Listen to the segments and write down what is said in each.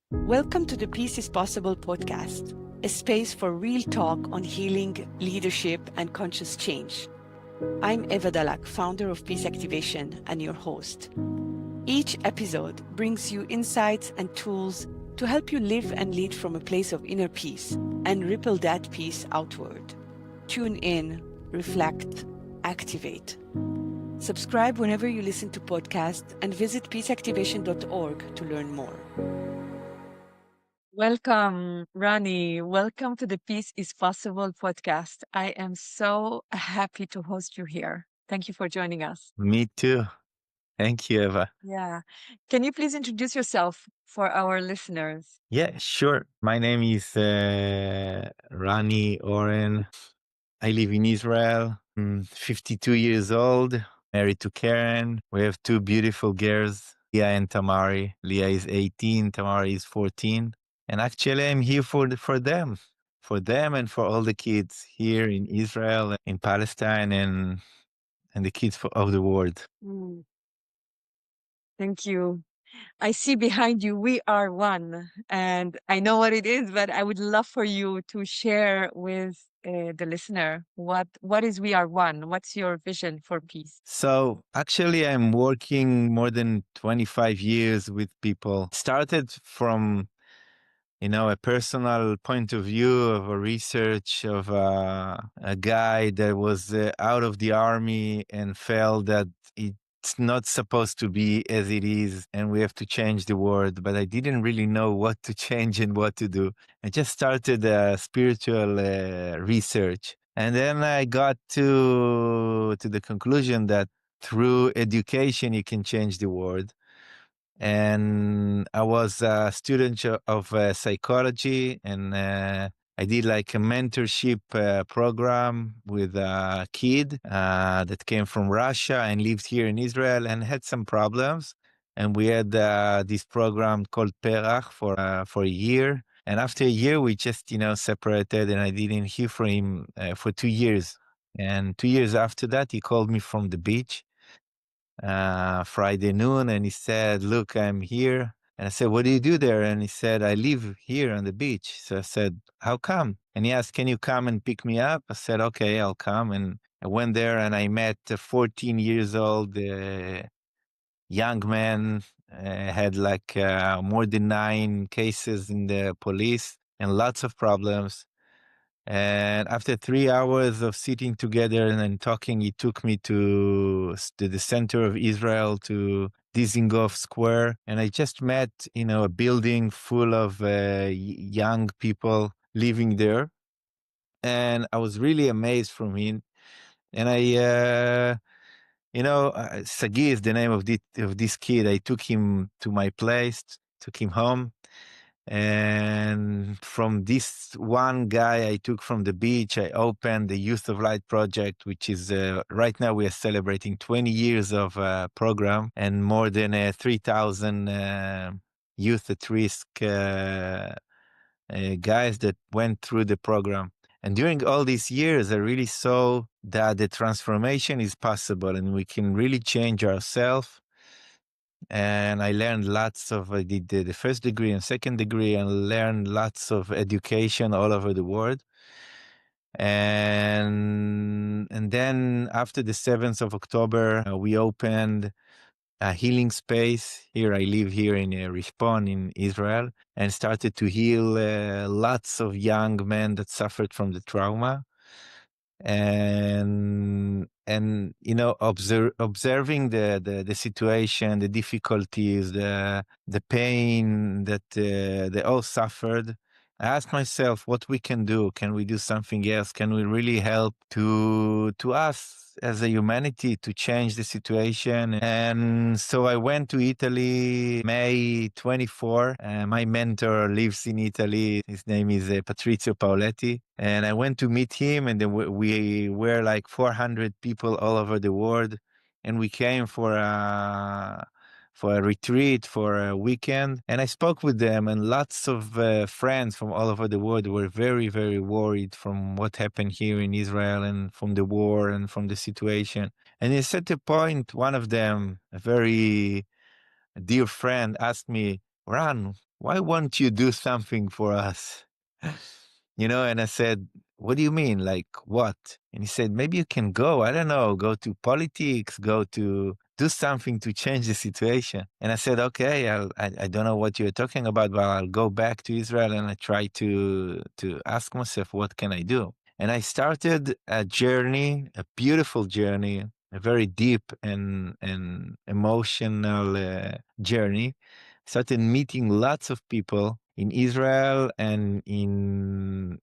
Welcome to the Peace is Possible podcast, a space for real talk on healing, leadership, and conscious change. I'm Eva Dalak, founder of Peace Activation and your host. Each episode brings you insights and tools to help you live and lead from a place of inner peace and ripple that peace outward. Tune in, reflect, activate. Subscribe whenever you listen to podcasts and visit peaceactivation.org to learn more. Welcome, Rani. Welcome to the Peace is Possible podcast. I am so happy to host you here. Thank you for joining us. Me too. Thank you, Eva. Yeah. Can you please introduce yourself for our listeners? Yeah, sure. My name is Rani Oren. I live in Israel. I'm 52 years old, married to Karen. We have two beautiful girls, Leah and Tamari. Leah is 18, Tamari is 14. And actually, I'm here for them and for all the kids here in Israel, in Palestine, and the kids of the world. Mm, thank you. I see behind you, we are one. And I know what it is, but I would love for you to share with the listener what is we are one? What's your vision for peace? So actually, I'm working more than 25 years with people. Started from, a personal point of view of a research of a guy that was out of the army and felt that it's not supposed to be as it is and we have to change the world. But I didn't really know what to change and what to do. I just started spiritual research. And then I got to the conclusion that through education, you can change the world. And I was a student of psychology, and I did like a mentorship program with a kid that came from Russia and lived here in Israel and had some problems. And we had this program called Perach for a year. And after a year, we just, separated, and I didn't hear from him for 2 years. And 2 years after that, he called me from the beach Friday noon, and he said, "Look, I'm here." And I said, "What do you do there?" And he said, "I live here on the beach." So I said, "How come?" And he asked, "Can you come and pick me up?" I said, "Okay, I'll come." And I went there and I met a 14 years old young man, had like more than 9 cases in the police and lots of problems. And after 3 hours of sitting together and talking, he took me to the center of Israel, to Dizengoff Square. And I just met, a building full of young people living there. And I was really amazed from him. And Sagi is the name of this kid. I took him to my place, took him home. And from this one guy I took from the beach, I opened the Youth of Light project, which is right now we are celebrating 20 years of program and more than 3,000 youth at risk guys that went through the program. And during all these years, I really saw that the transformation is possible and we can really change ourselves. And I learned I did the first degree and second degree and learned lots of education all over the world. And then after the 7th of October, we opened a healing space. Here I live here in Rishpon in Israel, and started to heal lots of young men that suffered from the trauma. And observing the situation, the difficulties, the pain that they all suffered, I asked myself what we can do. Can we do something else? Can we really help to us as a humanity to change the situation? And so I went to Italy May 24. My mentor lives in Italy. His name is Patrizio Paoletti. And I went to meet him, and then we were like 400 people all over the world. And we came for a retreat for a weekend. And I spoke with them, and lots of friends from all over the world were very, very worried from what happened here in Israel and from the war and from the situation. And at a certain point, one of them, a very dear friend, asked me, "Ran, why won't you do something for us? And I said, what do you mean? Like what? And he said, maybe you can go, I don't know, go to politics, go to do something to change the situation. And I said, okay, I don't know what you're talking about, but I'll go back to Israel and I try to ask myself, what can I do? And I started a journey, a beautiful journey, a very deep and emotional journey. Started meeting lots of people in Israel and in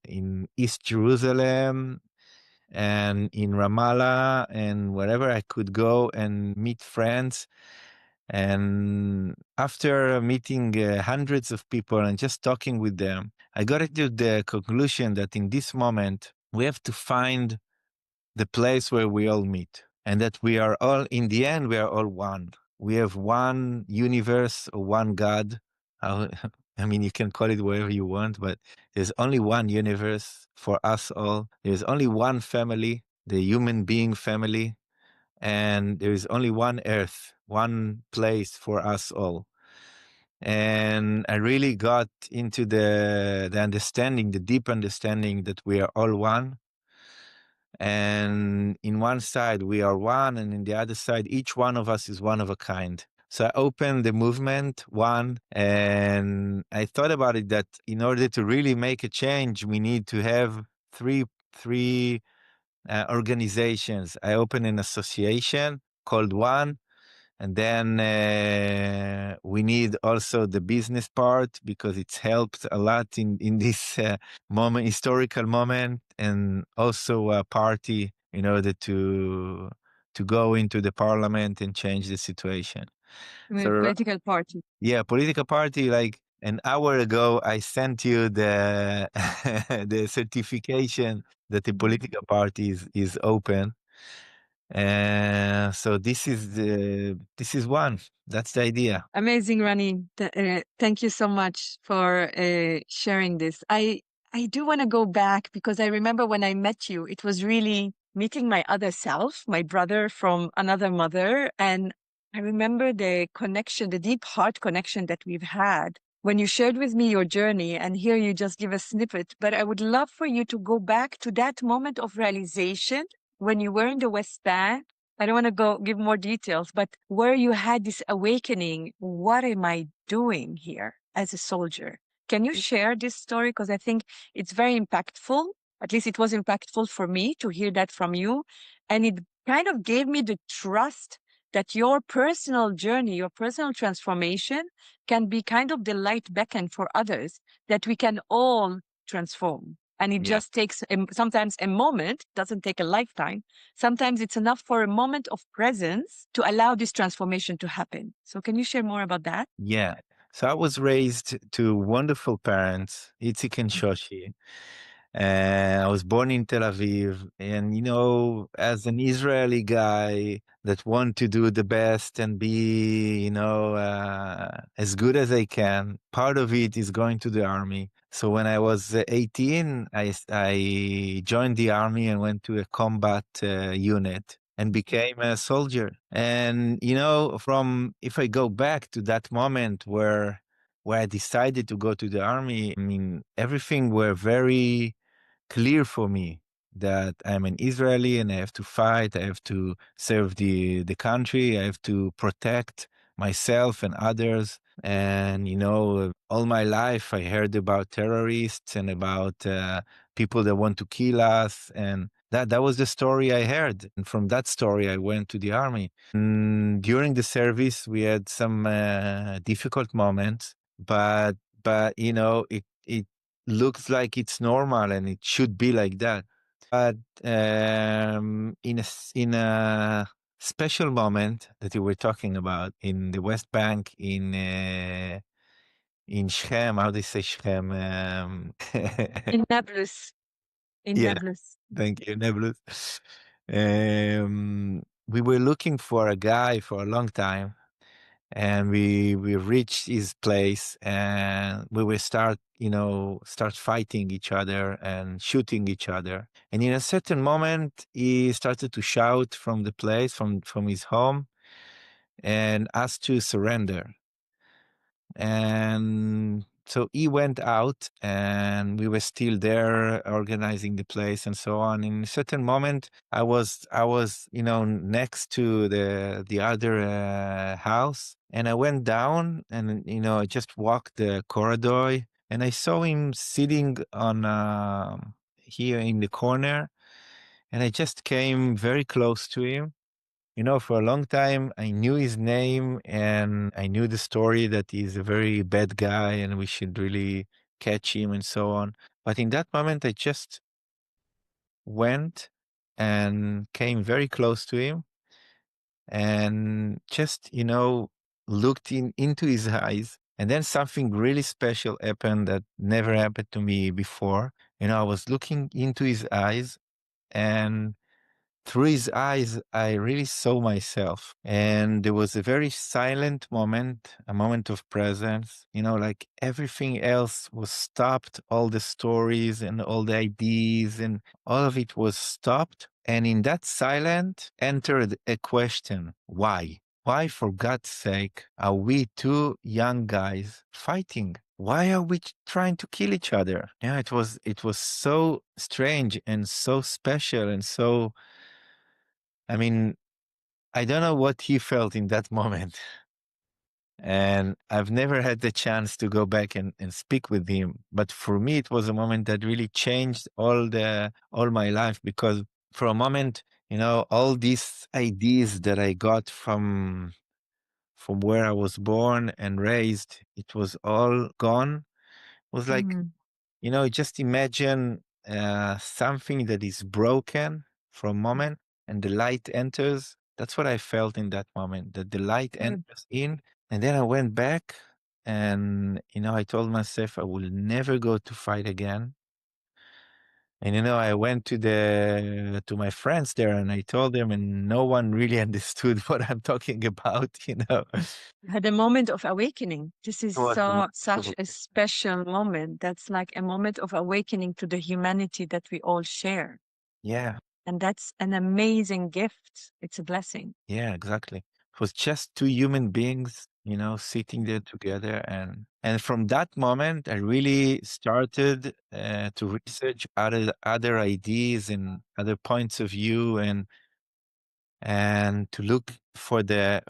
East Jerusalem and in Ramallah and wherever I could go and meet friends. And after meeting hundreds of people and just talking with them, I got into the conclusion that in this moment, we have to find the place where we all meet, and that we are all, in the end, we are all one. We have one universe or one God. How- I mean, you can call it whatever you want, but there's only one universe for us all. There's only one family, the human being family, and there is only one earth, one place for us all. And I really got into the understanding, the deep understanding that we are all one. And in one side we are one, and in the other side each one of us is one of a kind. So I opened the movement one, and I thought about it that in order to really make a change, we need to have three organizations. I opened an association called One, and then we need also the business part because it's helped a lot in this moment, historical moment, and also a party in order to go into the parliament and change the situation. So Political party. yeah, political party. Like an hour ago, I sent you the the certification that the political party is open. So this is one. That's the idea. Amazing, Rani. Thank you so much for sharing this. I do want to go back because I remember when I met you, it was really meeting my other self, my brother from another mother. And I remember the connection, the deep heart connection that we've had when you shared with me your journey. And here you just give a snippet. But I would love for you to go back to that moment of realization when you were in the West Bank. I don't want to go give more details, but where you had this awakening, what am I doing here as a soldier? Can you share this story? Because I think it's very impactful. At least it was impactful for me to hear that from you. And it kind of gave me the trust that your personal journey, your personal transformation can be kind of the light beacon for others, that we can all transform. And it just takes sometimes a moment, doesn't take a lifetime. Sometimes it's enough for a moment of presence to allow this transformation to happen. So can you share more about that? Yeah. So I was raised to wonderful parents, Itzik and Shoshi. And I was born in Tel Aviv. And, as an Israeli guy that want to do the best and be, as good as I can, part of it is going to the army. So when I was 18, I joined the army and went to a combat unit and became a soldier. And, from if I go back to that moment where I decided to go to the army, I mean, everything were very clear for me that I'm an Israeli and I have to fight. I have to serve the country. I have to protect myself and others. And, all my life I heard about terrorists and about people that want to kill us. And that was the story I heard. And from that story, I went to the army. And during the service, we had some difficult moments, but it looks like it's normal and it should be like that. But in a special moment that you were talking about in the West Bank in Shechem, how do you say Shechem? In Nablus. In Yeah, Nablus. thank you, Nablus. We were looking for a guy for a long time, and we reached his place, and we will start fighting each other and shooting each other. And in a certain moment, he started to shout from the place, from his home, and asked to surrender. And so he went out and we were still there organizing the place and so on. In a certain moment, I was, next to the other house, and I went down and, I just walked the corridor, and I saw him sitting on, here in the corner, and I just came very close to him. For a long time, I knew his name and I knew the story that he's a very bad guy and we should really catch him and so on. But in that moment, I just went and came very close to him and just, looked into his eyes. And then something really special happened that never happened to me before. I was looking into his eyes, and through his eyes, I really saw myself. And there was a very silent moment, a moment of presence. Like everything else was stopped, all the stories and all the ideas and all of it was stopped. And in that silence entered a question: why? Why, for God's sake, are we two young guys fighting? Why are we trying to kill each other? Yeah, it was so strange and so special and so, I mean, I don't know what he felt in that moment. And I've never had the chance to go back and speak with him. But for me, it was a moment that really changed all my life, because for a moment, all these ideas that I got from where I was born and raised, it was all gone. It was like, Mhm. just imagine something that is broken for a moment and the light enters. That's what I felt in that moment, that the light Good. enters in. And then I went back and, I told myself I will never go to fight again. And, I went to my friends there and I told them, and no one really understood what I'm talking about. You had a moment of awakening. This It is was a moment such of- a special moment. That's like a moment of awakening to the humanity that we all share. Yeah. And that's an amazing gift. It's a blessing. Yeah, exactly. It was just two human beings, sitting there together, and from that moment, I really started to research other ideas and other points of view, and to look for the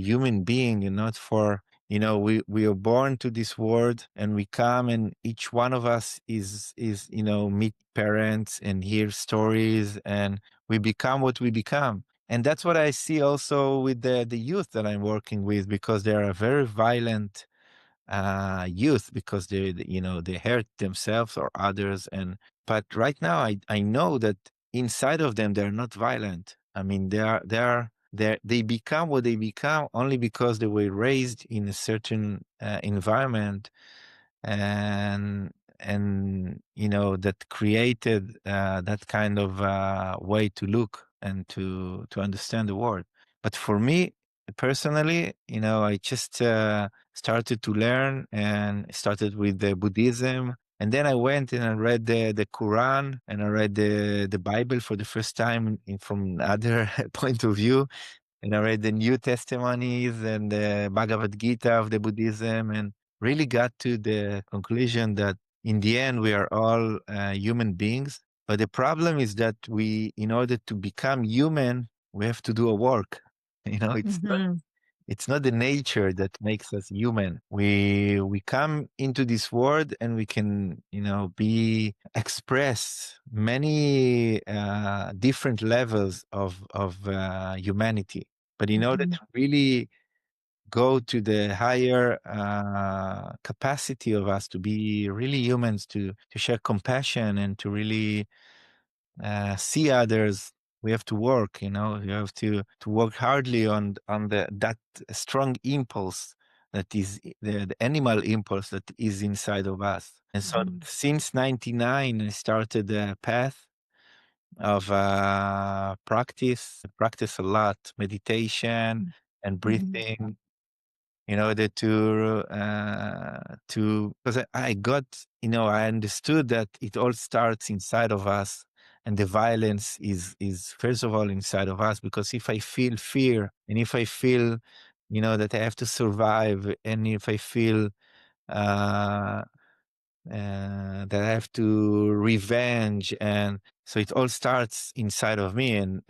human being, and not for, we are born to this world and we come, and each one of us is meet parents and hear stories, and we become what we become. And that's what I see also with the youth that I'm working with, because they are very violent youth, because they hurt themselves or others. And but right now I know that inside of them they're not violent. I mean, they become what they become only because they were raised in a certain environment, and that created that kind of way to look and to understand the world. But for me personally, I just started to learn, and started with the Buddhism, and then I went and I read the Quran, and I read the Bible for the first time from other point of view, and I read the New Testimonies and the Bhagavad Gita of the Buddhism, and really got to the conclusion that in the end we are all human beings. But the problem is that in order to become human, we have to do a work. Mhm. It's not the nature that makes us human. We come into this world and we can, be express many different levels of humanity. But in order Mhm. to really go to the higher capacity of us to be really humans, to share compassion and to really see others, we have to work. You have to work hardly on that strong impulse, that is the animal impulse that is inside of us. And so Mhm. since 99 I started a path of practice a lot meditation and Mhm. breathing, in order to because I got, I understood that it all starts inside of us, and the violence is first of all inside of us. Because if I feel fear, and if I feel that I have to survive. And if I feel uh, that I have to revenge, and so it all starts inside of me, and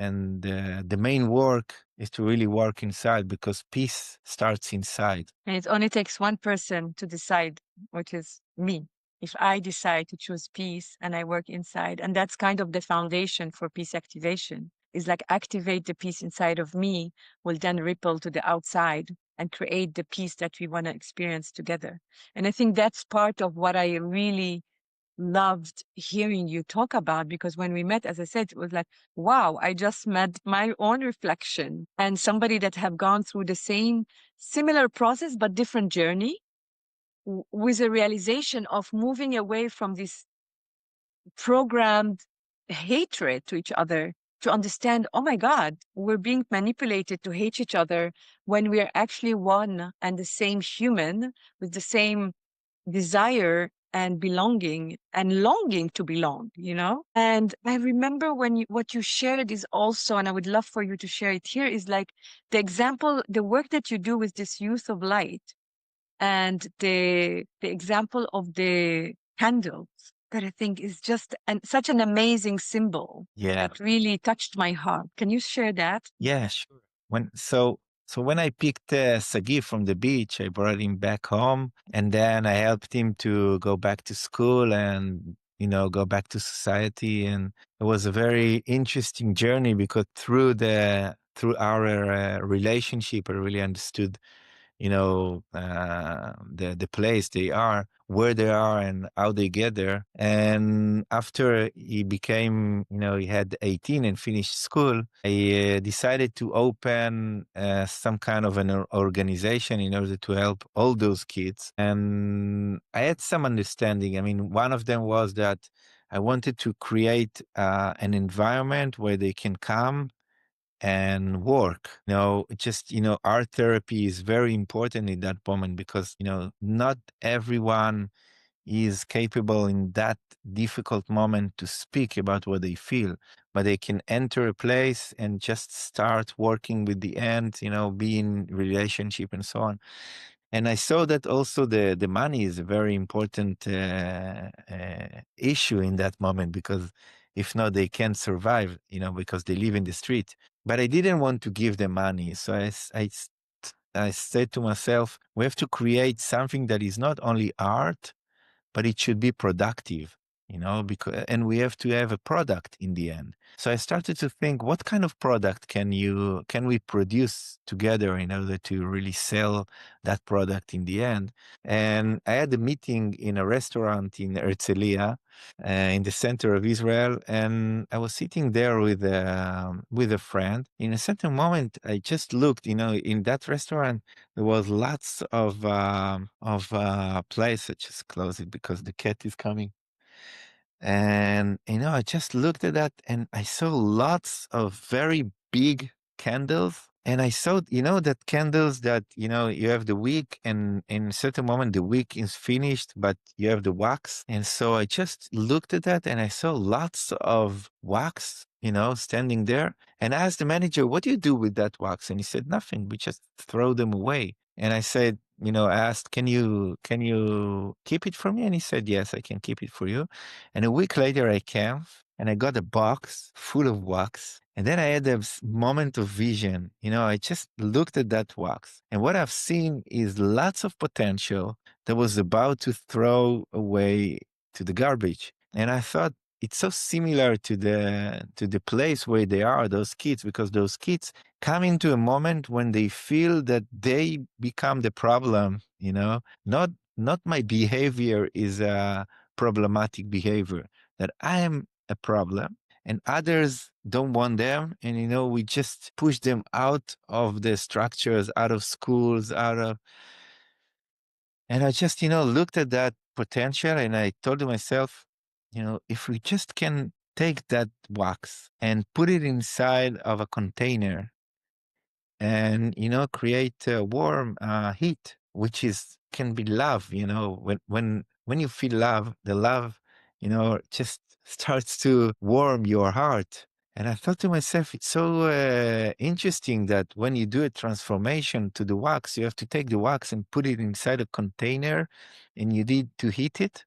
the main work is to really work inside, because peace starts inside. And it only takes one person to decide, which is me. If I decide to choose peace and I work inside, and that's kind of the foundation for peace activation, is like activate the peace inside of me will then ripple to the outside and create the peace that we want to experience together. And I think that's part of what I really loved hearing you talk about, because when we met, as I said, it was like, wow, I just met my own reflection and somebody that have gone through the same similar process but different journey, with a realization of moving away from this programmed hatred to each other, to understand, oh my God, we're being manipulated to hate each other when we are actually one and the same human with the same desire and belonging and longing to belong, And I remember what you shared is also, and I would love for you to share it here, is like the work that you do with this youth of light, and the example of the candles, that I think is just such an amazing symbol that really touched my heart. Can you share that? Yeah, sure. When I picked Sagi from the beach, I brought him back home, and then I helped him to go back to school and go back to society. And it was a very interesting journey, because through our relationship, I really understood the place they are, where they are, and how they get there. And after he became, he had 18 and finished school, I decided to open some kind of an organization in order to help all those kids. And I had some understanding. I mean, one of them was that I wanted to create an environment where they can come and work. Art therapy is very important in that moment, because, not everyone is capable in that difficult moment to speak about what they feel, but they can enter a place and just start working with the end, be in relationship and so on. And I saw that also the money is a very important issue in that moment, because if not, they can't survive, because they live in the street. But I didn't want to give them money. So I said to myself, we have to create something that is not only art, but it should be productive, and we have to have a product in the end. So I started to think, what kind of product can we produce together in order to really sell that product in the end? And I had a meeting in a restaurant in Herzliya, in the center of Israel, and I was sitting there with a friend. In a certain moment, I just looked, in that restaurant, there was lots of place. I just close it because the cat is coming. And I just looked at that, and I saw lots of very big candles. And I saw, that candles that, you have the wick, and in a certain moment the wick is finished, but you have the wax. And so I just looked at that, and I saw lots of wax, standing there. And I asked the manager, what do you do with that wax? And he said, nothing, we just throw them away. And I said, I asked, can you keep it for me? And he said, yes, I can keep it for you. And a week later I came, and I got a box full of wax. And then I had a moment of vision. I just looked at that wax, and what I've seen is lots of potential that was about to throw away to the garbage. And I thought, it's so similar to the place where they are, those kids, because those kids come into a moment when they feel that they become the problem, not my behavior is a problematic behavior, that I am a problem and others don't want them. And, we just push them out of the structures, out of schools, and I just, looked at that potential, and I told myself, if we just can take that wax and put it inside of a container and, create a warm heat, which can be love, when you feel love, the love, just starts to warm your heart. And I thought to myself, it's so interesting that when you do a transformation to the wax, you have to take the wax and put it inside a container, and you need to heat it,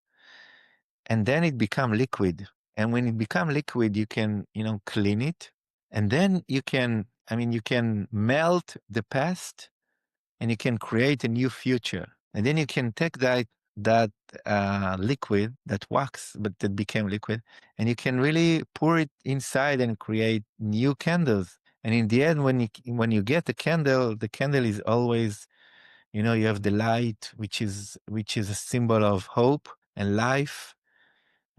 and then it become liquid. And when it become liquid, you can, clean it, and then you can, you can melt the past, and you can create a new future. And then you can take that liquid, that wax, but that became liquid, and you can really pour it inside and create new candles. And in the end, when you get the candle is always, you have the light, which is a symbol of hope and life.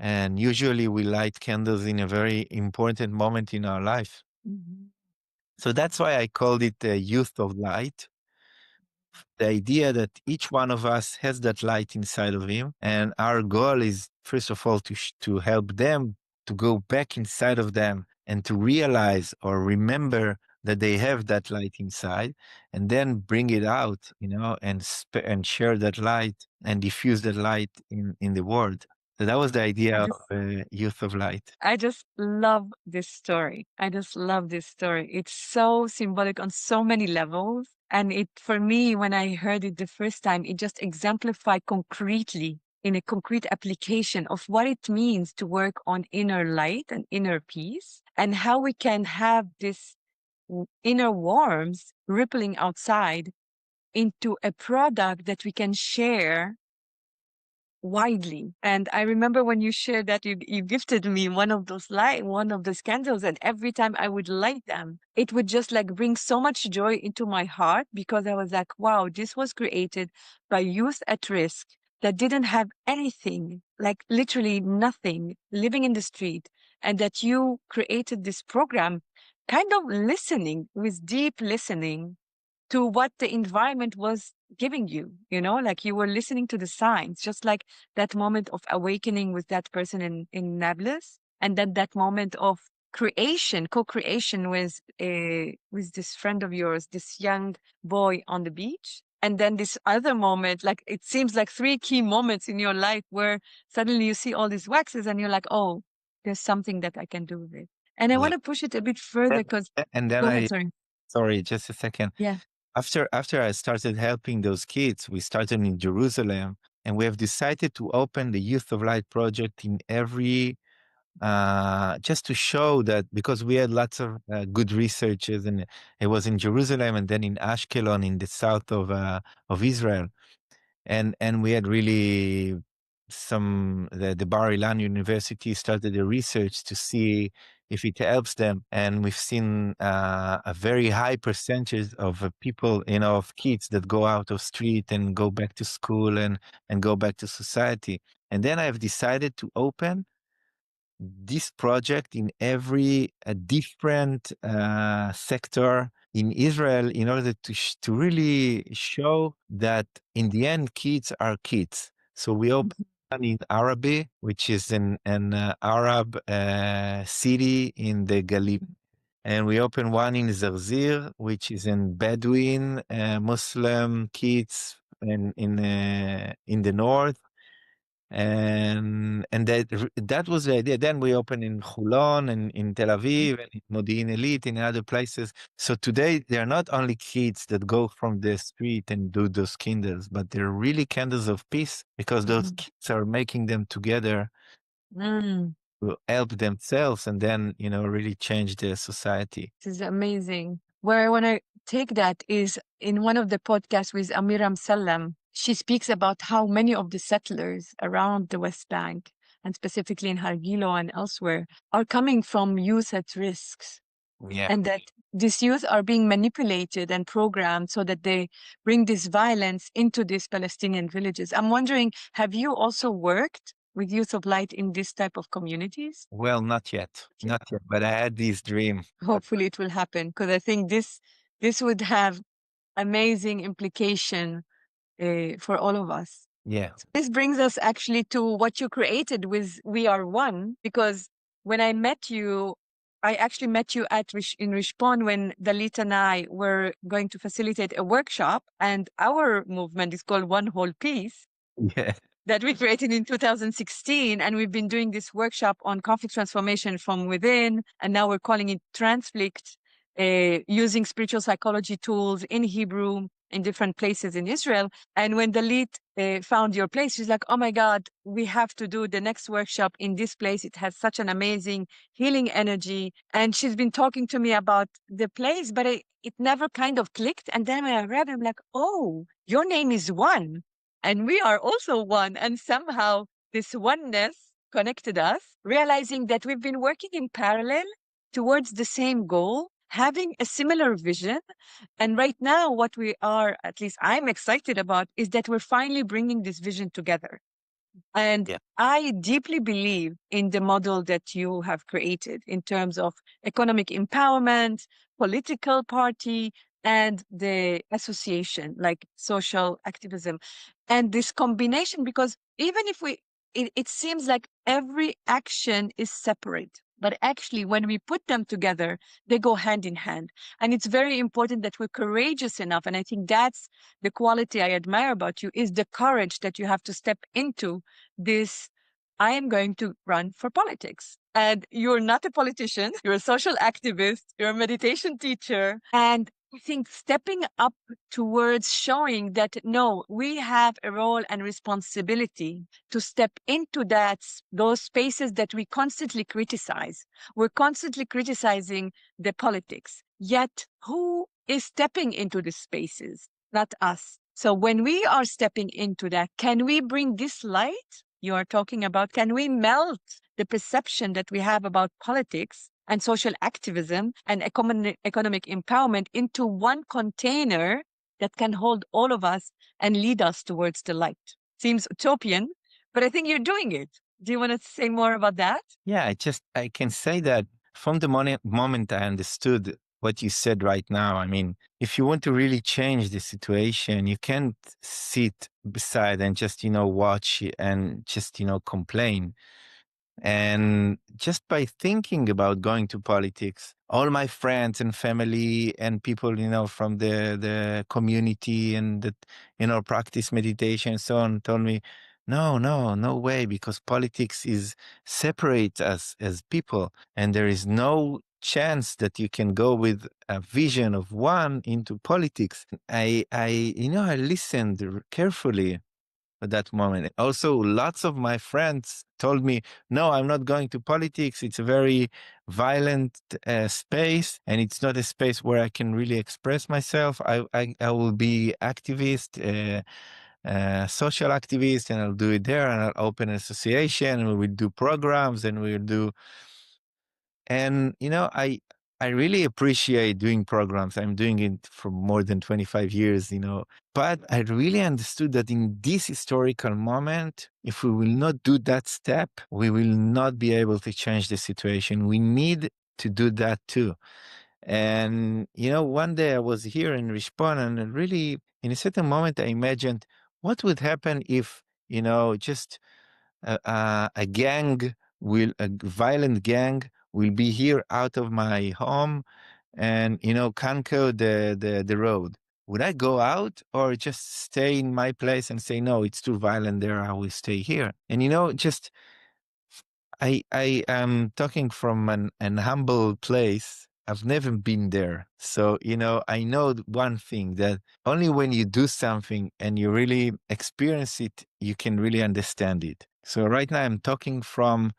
And usually we light candles in a very important moment in our life. Mhm. So that's why I called it the youth of light. The idea that each one of us has that light inside of him, and our goal is first of all to help them to go back inside of them and to realize or remember that they have that light inside, and then bring it out, and share that light and diffuse that light in the world. So that was the I idea of just Youth of Light. I just love this story. I just love this story. It's so symbolic on so many levels. And for me, when I heard it the first time, it just exemplified concretely in a concrete application of what it means to work on inner light and inner peace, and how we can have this inner warmth rippling outside into a product that we can share widely. And I remember when you shared that you gifted me one of those candles, and every time I would light them, it would just like bring so much joy into my heart, because I was like, wow, this was created by youth at risk that didn't have anything, like literally nothing, living in the street, and that you created this program kind of listening, with deep listening to what the environment was giving you, like you were listening to the signs, just like that moment of awakening with that person in Nablus, and then that moment of co-creation with this friend of yours, this young boy on the beach. And then this other moment, like it seems like three key moments in your life where suddenly you see all these waxes and you're like, oh, there's something that I can do with it. And I Yeah. want to push it a bit further because, And then go ahead, sorry. sorry, just a second. Yeah. After I started helping those kids, we started in Jerusalem, and we have decided to open the Youth of Light project in every, just to show that, because we had lots of good researchers, and it was in Jerusalem and then in Ashkelon in the south of Israel. And we had really the Bar Ilan University started a research to see if it helps them, and we've seen a very high percentage of people, of kids that go out of street and go back to school and go back to society. And then I've decided to open this project in every different sector in Israel, in order to really show that in the end, kids are kids. So we opened one in Arabi, which is an Arab city in the Galilee. And we opened one in Zarzir, which is in Bedouin Muslim kids in the north. And that was the idea. Then we opened in Hulon and in Tel Aviv and in Modi'in Elite and other places. So today they are not only kids that go from the street and do those candles, but they're really candles of peace, because those kids are making them together Mm. to help themselves and then, really change the society. This is amazing. Where I want to take that is in one of the podcasts with Amiram Sallam. She speaks about how many of the settlers around the West Bank, and specifically in Hargilo and elsewhere, are coming from youth at risks. Yeah. And that these youth are being manipulated and programmed so that they bring this violence into these Palestinian villages. I'm wondering, have you also worked with Youth of Light in this type of communities? Well, not yet. Not yet, but I had this dream. Hopefully it will happen, because I think this would have amazing implication for all of us. Yeah. This brings us actually to what you created with We Are One, because when I met you, I actually met you in Rishpon when Dalit and I were going to facilitate a workshop, and our movement is called One Whole Piece. Yeah. that we created in 2016. And we've been doing this workshop on conflict transformation from within. And now we're calling it Transflict, using spiritual psychology tools in Hebrew in different places in Israel. And when the lead found your place, she's like, oh my God, we have to do the next workshop in this place. It has such an amazing healing energy. And she's been talking to me about the place, but it never kind of clicked. And then when I read it, I'm like, oh, your name is One. And we are also one. And somehow this oneness connected us, realizing that we've been working in parallel towards the same goal, having a similar vision. And right now, what we are, at least I'm excited about, is that we're finally bringing this vision together. And Yeah. I deeply believe in the model that you have created in terms of economic empowerment, political party, and the association, like social activism. And this combination, because even if it seems like every action is separate, but actually when we put them together, they go hand in hand. And it's very important that we're courageous enough. And I think that's the quality I admire about you, is the courage that you have to step into this. I am going to run for politics. And you're not a politician, you're a social activist, you're a meditation teacher. And I think stepping up towards showing that no, we have a role and responsibility to step into those spaces that we constantly criticize. We're constantly criticizing the politics. Yet who is stepping into these spaces? Not us. So when we are stepping into that, can we bring this light you are talking about? Can we melt the perception that we have about politics and social activism and economic empowerment into one container that can hold all of us and lead us towards the light? Seems utopian, but I think you're doing it. Do you want to say more about that? Yeah, I can say that from the moment I understood what you said right now. I mean, if you want to really change the situation, you can't sit beside and just, watch and just, complain. And just by thinking about going to politics, all my friends and family and people, from the community and that, practice meditation and so on, told me, no way, because politics is separate us as people. And there is no chance that you can go with a vision of one into politics. I listened carefully at that moment. Also, lots of my friends told me, no, I'm not going to politics. It's a very violent space, and it's not a space where I can really express myself. I will be activist, social activist, and I'll do it there, and I'll open an association, and we will do programs, and we'll do. And, I really appreciate doing programs. I'm doing it for more than 25 years, but I really understood that in this historical moment, if we will not do that step, we will not be able to change the situation. We need to do that too. And, one day I was here in Rishpon, and really, in a certain moment, I imagined what would happen if, just a violent gang will be here out of my home and, conquer the road. Would I go out or just stay in my place and say, no, it's too violent there, I will stay here? And, just I am talking from an humble place. I've never been there. So, I know one thing, that only when you do something and you really experience it, you can really understand it. So right now I'm talking from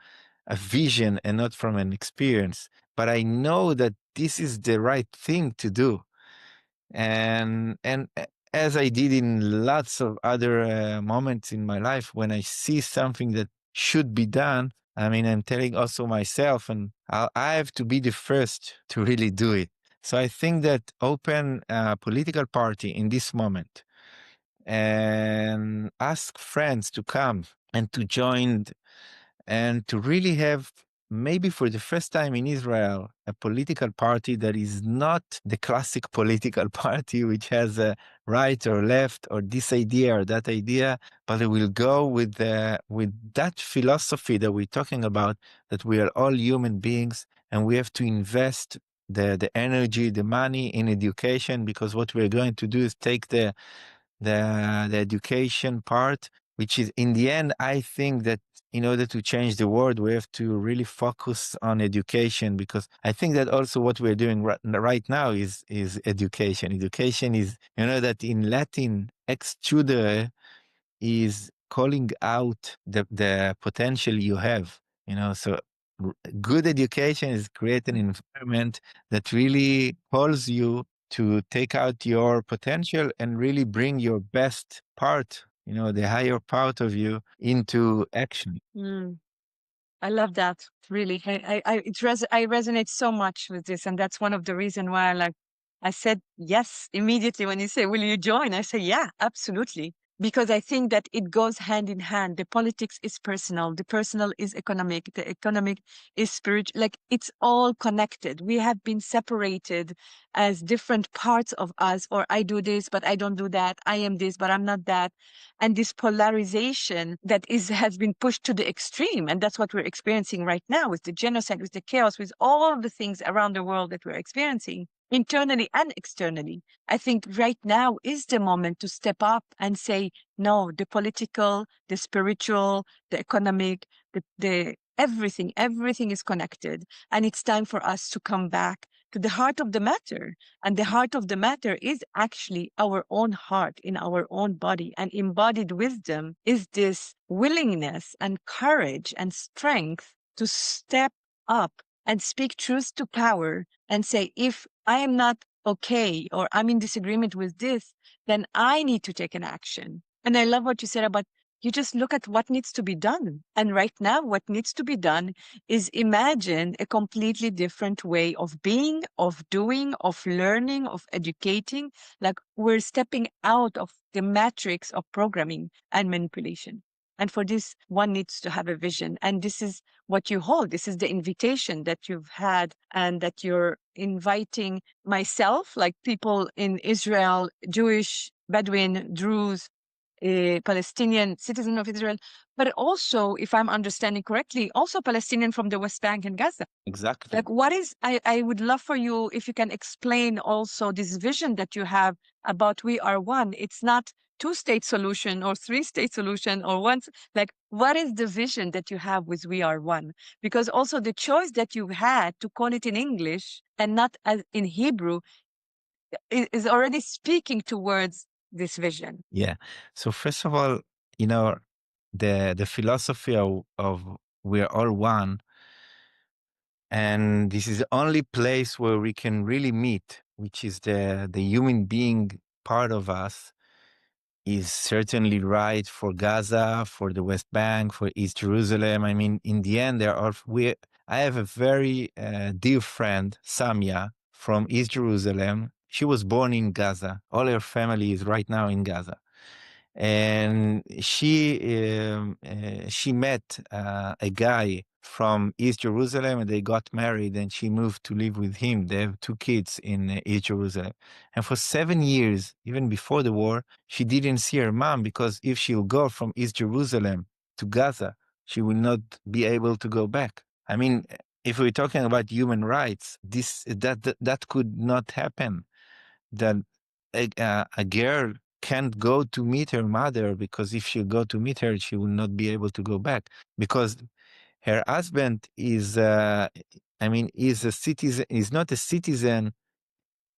a vision and not from an experience, but I know that this is the right thing to do. And as I did in lots of other moments in my life, when I see something that should be done, I mean, I'm telling also myself, and I have to be the first to really do it. So I think that open a political party in this moment and ask friends to come and to join and to really have, maybe for the first time in Israel, a political party that is not the classic political party, which has a right or left or this idea or that idea, but it will go with that philosophy that we're talking about, that we are all human beings and we have to invest the energy, the money in education, because what we're going to do is take the education part, which is in the end, I think that in order to change the world, we have to really focus on education, because I think that also what we're doing right now is education. Education is, that in Latin, extudere is calling out the potential you have, so good education is create an environment that really calls you to take out your potential and really bring your best part, the higher part of you into action. Mm. I love that. Really, I resonate so much with this, and that's one of the reason why I said yes immediately when you say, "Will you join?" I say, "Yeah, absolutely," because I think that it goes hand in hand. The politics is personal, the personal is economic, the economic is spiritual. Like it's all connected. We have been separated as different parts of us, or I do this, but I don't do that. I am this, but I'm not that. And this polarization that has been pushed to the extreme, and that's what we're experiencing right now with the genocide, with the chaos, with all the things around the world that we're experiencing internally and externally. I think right now is the moment to step up and say, no, the political, the spiritual, the economic, the everything is connected. And it's time for us to come back to the heart of the matter. And the heart of the matter is actually our own heart in our own body. And embodied wisdom is this willingness and courage and strength to step up and speak truth to power and say, if I am not okay or I'm in disagreement with this, then I need to take an action. And I love what you said about you just look at what needs to be done. And right now, what needs to be done is imagine a completely different way of being, of doing, of learning, of educating. Like we're stepping out of the matrix of programming and manipulation. And for this, one needs to have a vision. And this is what you hold. This is the invitation that you've had and that you're inviting myself, like people in Israel, Jewish, Bedouin, Druze, a Palestinian citizen of Israel, but also, if I'm understanding correctly, also Palestinian from the West Bank and Gaza. Exactly. Like, what is, I would love for you, if you can explain also this vision that you have about we are one. It's not two-state solution or three-state solution or one, like, what is the vision that you have with we are one? Because also the choice that you had to call it in English and not as in Hebrew is already speaking towards this vision. Yeah. So first of all, the philosophy of we're all one, and this is the only place where we can really meet, which is the human being part of us, is certainly right for Gaza, for the West Bank, for East Jerusalem. I mean, in the end, I have a very dear friend, Samia, from East Jerusalem. She was born in Gaza. All her family is right now in Gaza, and she met a guy from East Jerusalem, and they got married, and she moved to live with him. They have two kids in East Jerusalem, and for 7 years, even before the war, she didn't see her mom, because if she'll go from East Jerusalem to Gaza, she will not be able to go back. I mean, if we're talking about human rights, that could not happen. That a girl can't go to meet her mother, because if she go to meet her, she will not be able to go back, because her husband is, is a citizen. Is not a citizen.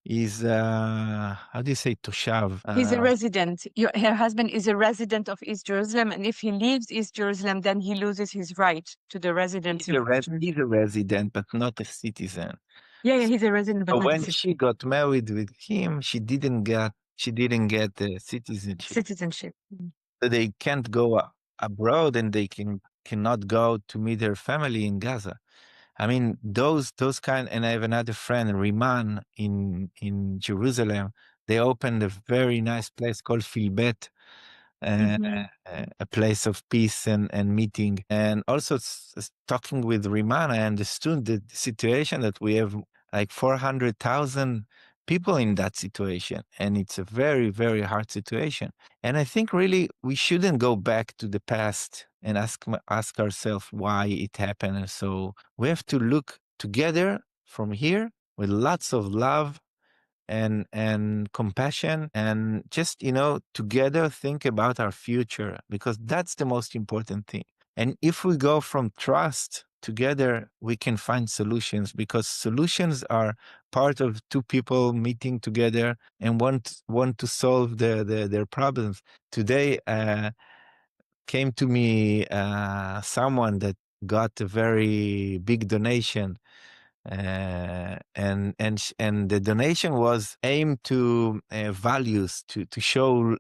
Is how do you say toshav? He's a resident. Her husband is a resident of East Jerusalem, and if he leaves East Jerusalem, then he loses his right to the residency. He's a resident, but not a citizen. Yeah, he's a resident, but So not a when citizen. she got married with him, she didn't get the citizenship. Citizenship. So they can't go abroad, and they cannot go to meet their family in Gaza. I mean, those kind. And I have another friend, Riman, in Jerusalem. They opened a very nice place called Filbet, a place of peace and meeting. And also, talking with Riman, I understood the situation that we have like 400,000 people in that situation, and it's a very, very hard situation. And I think really we shouldn't go back to the past and ask ourselves why it happened. And so we have to look together from here with lots of love and compassion, and just, together think about our future, because that's the most important thing. And if we go from trust together, we can find solutions, because solutions are part of two people meeting together and want to solve their problems. Today, came to me someone that got a very big donation, and the donation was aimed to values, to show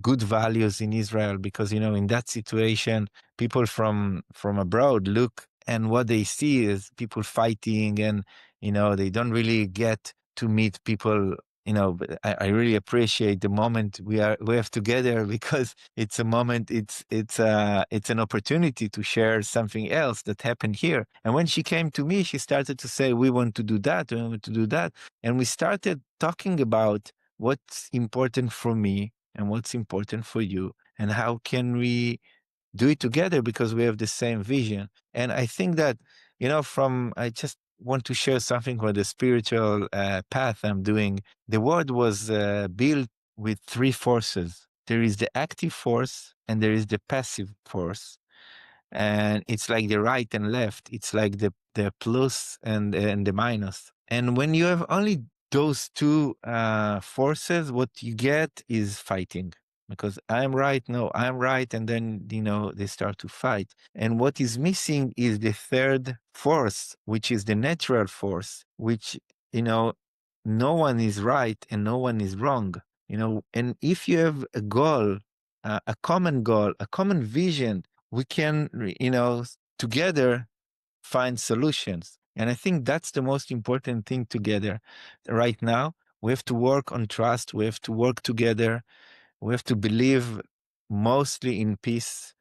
good values in Israel, because in that situation, people from abroad look, and what they see is people fighting, and they don't really get to meet people. But I really appreciate the moment we have together, because it's a moment, it's an opportunity to share something else that happened here. And when she came to me, she started to say, we want to do that, we want to do that. And we started talking about what's important for me and what's important for you, and how can we do it together, because we have the same vision. And I think that, I just want to share something for the spiritual path I'm doing. The world was built with three forces. There is the active force, and there is the passive force. And it's like the right and left. It's like the plus and the minus. And when you have only those two forces, what you get is fighting, because I'm right, no, I'm right, and then they start to fight. And what is missing is the third force, which is the natural force, which no one is right and no one is wrong. And if you have a goal, a common vision, we can together find solutions. And I think that's the most important thing together right now. We have to work on trust. We have to work together. We have to believe mostly in peace,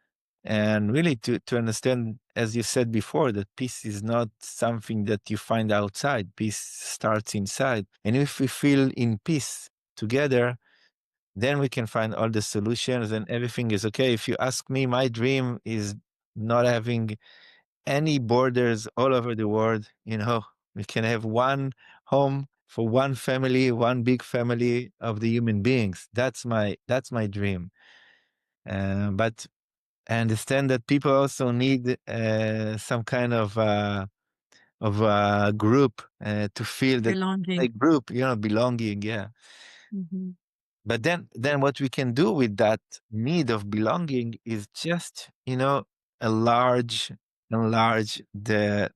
and really to understand, as you said before, that peace is not something that you find outside. Peace starts inside. And if we feel in peace together, then we can find all the solutions and everything is okay. If you ask me, my dream is not having any borders all over the world. We can have one home for one family, one big family of the human beings. That's my dream. But I understand that people also need some kind of group to feel that Belonging. a group, belonging. Yeah. Mm-hmm. But then what we can do with that need of belonging is just, enlarge the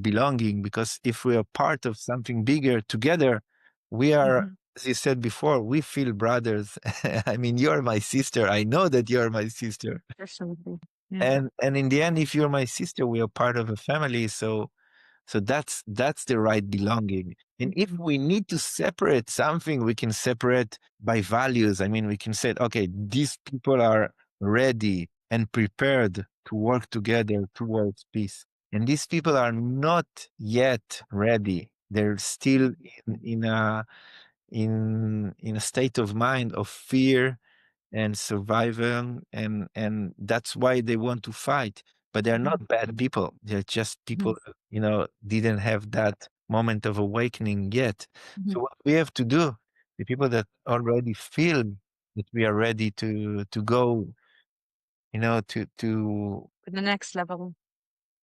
belonging, because if we are part of something bigger together, we are, Mm-hmm. as you said before, we feel brothers. I mean, you're my sister. I know that you're my sister. Absolutely. Yeah. And in the end, if you're my sister, we are part of a family. So that's the right belonging. And if Mm-hmm. we need to separate something, we can separate by values. I mean, we can say, okay, these people are ready and prepared to work together towards peace. And these people are not yet ready. They're still in a state of mind of fear and survival, and that's why they want to fight. But they're not bad people. They're just people, didn't have that moment of awakening yet. Mm-hmm. So what we have to do, the people that already feel that we are ready to go, The next level.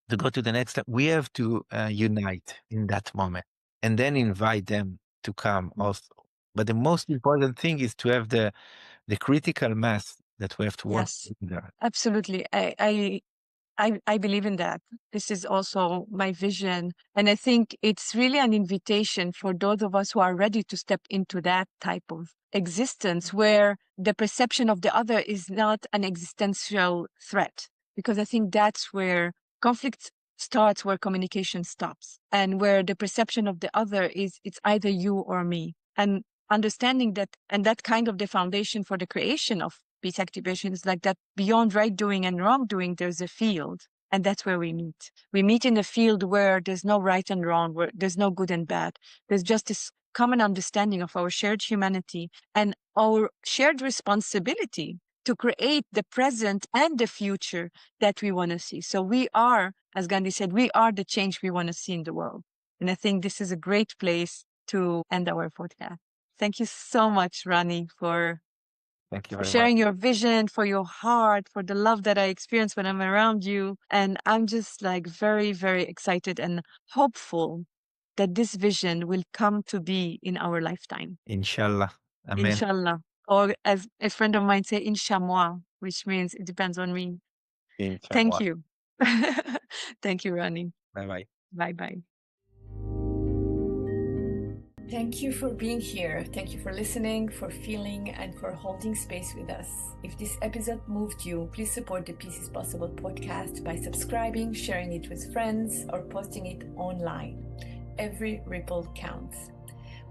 to go to the next step, we have to unite in that moment, and then invite them to come also. But the most important thing is to have the critical mass that we have to work Yes, together. absolutely. I believe in that. This is also my vision. And I think it's really an invitation for those of us who are ready to step into that type of existence where the perception of the other is not an existential threat. Because I think that's where conflict starts, where communication stops, and where the perception of the other is it's either you or me. And understanding that, and that kind of the foundation for the creation of peace activation is like that beyond right doing and wrong doing, there's a field. And that's where we meet. We meet in a field where there's no right and wrong, where there's no good and bad. There's just this common understanding of our shared humanity and our shared responsibility to create the present and the future that we want to see. So we are, as Gandhi said, we are the change we want to see in the world. And I think this is a great place to end our podcast. Thank you so much, Rani, for Thank you for very much. sharing your vision, for your heart, for the love that I experience when I'm around you. And I'm just like very, very excited and hopeful that this vision will come to be in our lifetime. Inshallah. Amen. Inshallah. Or as a friend of mine say, Inshamwa, which means it depends on me. Thank Inshallah. you. Thank you, Rani. Bye-bye. Bye-bye. Thank you for being here. Thank you for listening, for feeling, and for holding space with us. If this episode moved you, please support the Peace is Possible podcast by subscribing, sharing it with friends, or posting it online. Every ripple counts.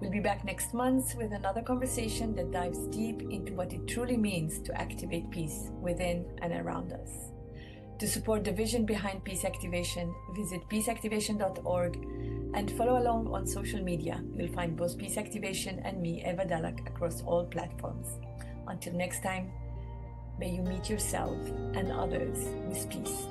We'll be back next month with another conversation that dives deep into what it truly means to activate peace within and around us. To support the vision behind Peace Activation, visit peaceactivation.org and follow along on social media. You'll find both Peace Activation and me, Eva Dalak, across all platforms. Until next time, may you meet yourself and others with peace.